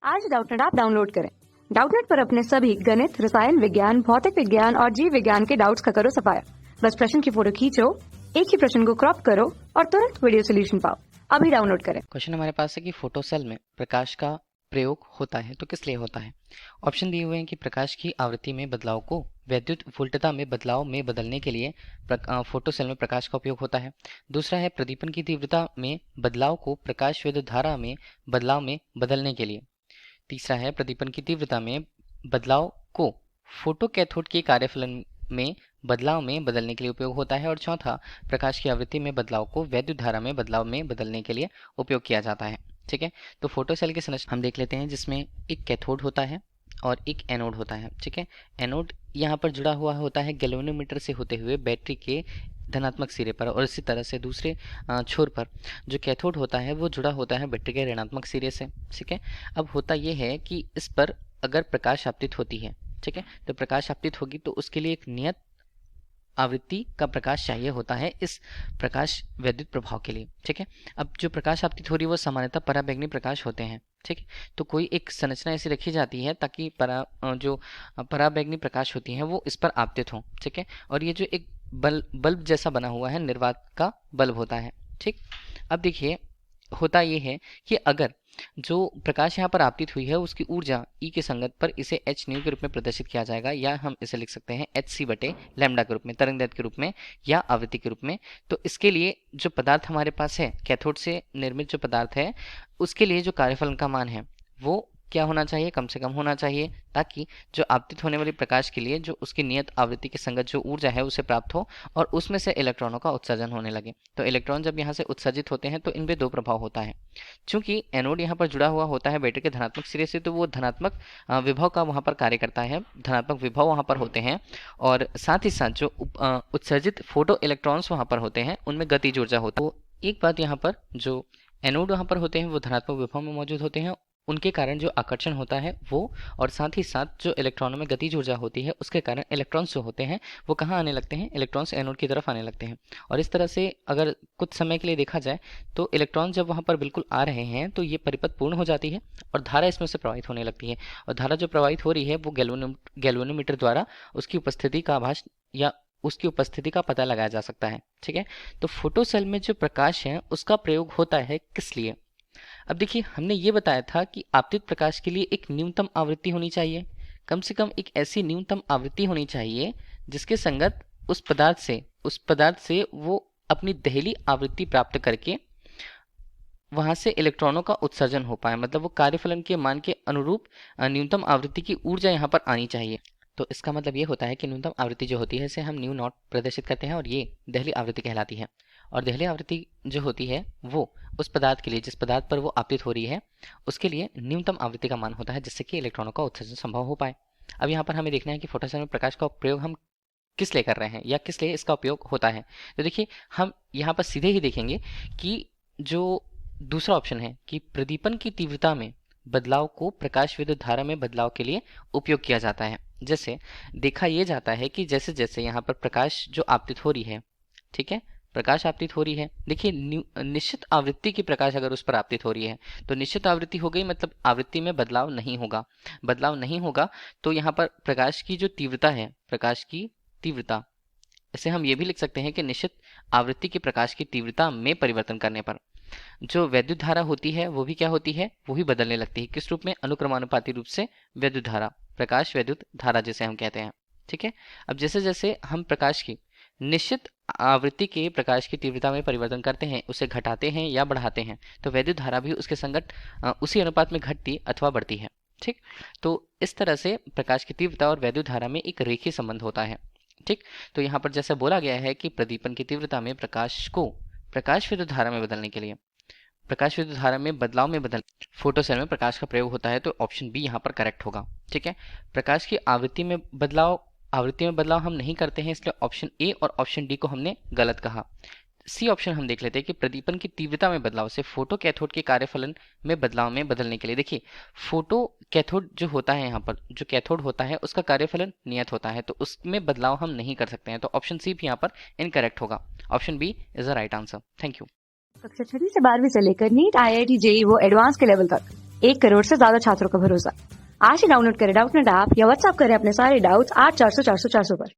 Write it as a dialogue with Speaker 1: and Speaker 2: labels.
Speaker 1: आज Doubtnut app download करें। Doubtnut पर अपने सभी गणित, रसायन विज्ञान, भौतिक विज्ञान और जीव विज्ञान के डाउट्स का करो सफाया। बस प्रश्न की फोटो खींचो, एक ही प्रश्न को क्रॉप करो और तुरंत वीडियो सोल्यूशन पाओ। अभी डाउनलोड करें।
Speaker 2: क्वेश्चन हमारे पास है कि फोटो सेल में प्रकाश का प्रयोग होता है तो किस लिए होता है। ऑप्शन दिए हुए हैं कि प्रकाश की आवृत्ति में बदलाव को वैद्युत वोल्टता में बदलाव में बदलने के लिए फोटो सेल में प्रकाश का उपयोग होता है। दूसरा है प्रदीपन की तीव्रता में बदलाव को प्रकाश विद्युत धारा में बदलाव में बदलने के लिए। तीसरा है प्रदीपन की तीव्रता में बदलाव को फोटो कैथोड के कार्यफलन में बदलाव में बदलने के लिए उपयोग होता है। और चौथा प्रकाश की आवृत्ति में बदलाव को वैद्युत धारा में बदलाव में बदलने के लिए उपयोग किया जाता है। ठीक है, तो फोटो सेल की संरचना हम देख लेते हैं, जिसमें एक कैथोड होता है और एक एनोड होता है। ठीक है, एनोड यहाँ पर जुड़ा हुआ होता है गैल्वेनोमीटर से होते हुए बैटरी के धनात्मक सिरे पर, और इसी तरह से दूसरे छोर पर जो कैथोड होता है वो जुड़ा होता है बैटरी के ऋणात्मक सिरे से। ठीक है, अब होता ये है कि इस पर अगर प्रकाश आपतित होती है, ठीक है, तो प्रकाश आपतित होगी तो उसके लिए एक नियत आवृत्ति का प्रकाश चाहिए होता है इस प्रकाश वैद्युत प्रभाव के लिए। ठीक है, अब जो प्रकाश आपतित हो रही है वो सामान्यतः पराबैंगनी प्रकाश होते हैं। ठीक है, तो कोई एक संरचना ऐसी रखी जाती है ताकि जो पराबैंगनी प्रकाश होती है वो इस पर आपतित हो। ठीक है, और ये जो एक बल्ब जैसा बना हुआ है निर्वात का बल्ब होता है। ठीक, अब देखिए होता ये है कि अगर जो प्रकाश यहाँ पर आपतित हुई है उसकी ऊर्जा E के संगत पर इसे h न्यू के रूप में प्रदर्शित किया जाएगा, या हम इसे लिख सकते हैं hc बटे लैम्डा के रूप में, तरंगदैर्घ्य के रूप में या आवृत्ति के रूप में। तो इसके लिए जो पदार्थ हमारे पास है, कैथोड से निर्मित जो पदार्थ है, उसके लिए जो कार्यफलन का मान है वो क्या होना चाहिए, कम से कम होना चाहिए, ताकि जो आपतित होने वाली प्रकाश के लिए जो उसकी नियत आवृत्ति के संगत जो ऊर्जा है उसे प्राप्त हो और उसमें से इलेक्ट्रॉनों का उत्सर्जन होने लगे। तो इलेक्ट्रॉन जब यहाँ से उत्सर्जित होते हैं तो इनमें दो प्रभाव होता है। चूंकि एनोड यहाँ पर जुड़ा हुआ होता है बैटरी के धनात्मक सिरे से, तो वो धनात्मक विभव का वहाँ पर कार्य करता है, धनात्मक विभव वहाँ पर होते हैं, और साथ ही साथ जो उत्सर्जित फोटो इलेक्ट्रॉन्स वहाँ पर होते हैं उनमें गतिज ऊर्जा होता है। तो एक बात यहाँ पर, जो एनोड वहाँ पर होते हैं वो धनात्मक विभव में मौजूद होते हैं, उनके कारण जो आकर्षण होता है वो, और साथ ही साथ जो इलेक्ट्रॉनों में गतिज ऊर्जा होती है उसके कारण इलेक्ट्रॉन्स जो होते हैं वो कहाँ आने लगते हैं, इलेक्ट्रॉन्स एनोड की तरफ आने लगते हैं। और इस तरह से अगर कुछ समय के लिए देखा जाए तो इलेक्ट्रॉन जब वहाँ पर बिल्कुल आ रहे हैं तो ये परिपथ पूर्ण हो जाती है और धारा इसमें से प्रवाहित होने लगती है, और धारा जो प्रवाहित हो रही है वो गैल्वेनोमीटर द्वारा उसकी उपस्थिति का आभास या उसकी उपस्थिति का पता लगाया जा सकता है। ठीक है, तो फोटो सेल में जो प्रकाश है उसका प्रयोग होता है किस लिए। अब देखिए हमने ये बताया था कि आपतित प्रकाश के लिए एक न्यूनतम आवृत्ति होनी चाहिए, कम से कम एक ऐसी न्यूनतम आवृत्ति होनी चाहिए जिसके संगत उस पदार्थ से वो अपनी दहली आवृत्ति प्राप्त करके वहां से इलेक्ट्रॉनों का उत्सर्जन हो पाए, मतलब वो कार्यफलन के मान के अनुरूप न्यूनतम आवृत्ति की ऊर्जा यहाँ पर आनी चाहिए। तो इसका मतलब ये होता है कि न्यूनतम आवृत्ति जो होती है इसे हम न्यू नॉट प्रदर्शित करते हैं और ये दहली आवृत्ति कहलाती है। और दहली आवृत्ति जो होती है वो उस पदार्थ के लिए, जिस पदार्थ पर वो आपतित हो रही है, उसके लिए न्यूनतम आवृत्ति का मान होता है जिससे कि इलेक्ट्रॉनों का उत्सर्जन संभव हो पाए। अब यहाँ पर हमें देखना है कि फोटोसेल में प्रकाश का प्रयोग हम किस लिए कर रहे हैं या किस लिए इसका उपयोग होता है। तो देखिए हम यहाँ पर सीधे ही देखेंगे कि जो दूसरा ऑप्शन है कि प्रदीपन की तीव्रता में बदलाव को प्रकाश विद्युत धारा में बदलाव के लिए उपयोग किया जाता है। जैसे देखा यह जाता है कि जैसे जैसे यहाँ पर प्रकाश जो आपतित हो रही है, ठीक है, प्रकाश आपतित हो रही है, देखिए निश्चित आवृत्ति की प्रकाश अगर उस पर आपतित हो रही है तो निश्चित आवृत्ति हो गई, मतलब आवृत्ति में बदलाव नहीं होगा। तो यहाँ पर प्रकाश की जो तीव्रता है, प्रकाश की तीव्रता, इसे हम ये भी लिख सकते हैं कि निश्चित आवृत्ति की प्रकाश की तीव्रता में परिवर्तन करने पर जो वैद्युत धारा होती है वो भी क्या होती है, वो भी बदलने लगती है। किस रूप में, अनुक्रमानुपाती रूप से वैद्युत धारा, प्रकाश वैद्युत धारा जिसे हम कहते हैं। ठीक है, अब जैसे जैसे हम प्रकाश की निश्चित आवृत्ति के प्रकाश की तीव्रता में परिवर्तन करते हैं, उसे घटाते हैं या बढ़ाते हैं, तो वैद्युत धारा भी उसके संगत उसी अनुपात में घटती अथवा बढ़ती है। ठीक, तो इस तरह से प्रकाश की तीव्रता और वैद्युत धारा में एक रेखीय संबंध होता है। ठीक, तो यहाँ पर जैसे बोला गया है कि प्रदीपन की तीव्रता में प्रकाश को प्रकाश विद्युत धारा में बदलने के लिए, प्रकाश विद्युत धारा में बदलाव में बदल फोटो सेल में प्रकाश का प्रयोग होता है, तो ऑप्शन बी यहाँ पर करेक्ट होगा। ठीक है, प्रकाश की आवृत्ति में बदलाव हम नहीं करते हैं, इसलिए ऑप्शन ए और ऑप्शन डी को हमने गलत कहा। सी ऑप्शन हम देख लेते हैं कि प्रदीपन की तीव्रता में बदलाव से फोटो कैथोड के कार्यफलन में बदलाव में बदलने के लिए। देखिए फोटो कैथोड जो होता है, यहाँ पर जो कैथोड होता है उसका कार्यफलन नियत होता है, तो उसमें बदलाव हम नहीं कर सकते हैं, तो ऑप्शन सी भी यहाँ पर इनकरेक्ट होगा। Option B is the right answer. Thank you.
Speaker 1: कक्षा 6 से 12वीं से लेकर नीट, IIT, JEE वो एडवांस के लेवल तक 1 करोड़ से ज्यादा छात्रों का भरोसा। आज ही डाउनलोड करें डाउटनेट ऐप या व्हाट्सएप करें अपने सारे डाउट्स 8400 400 400 पर।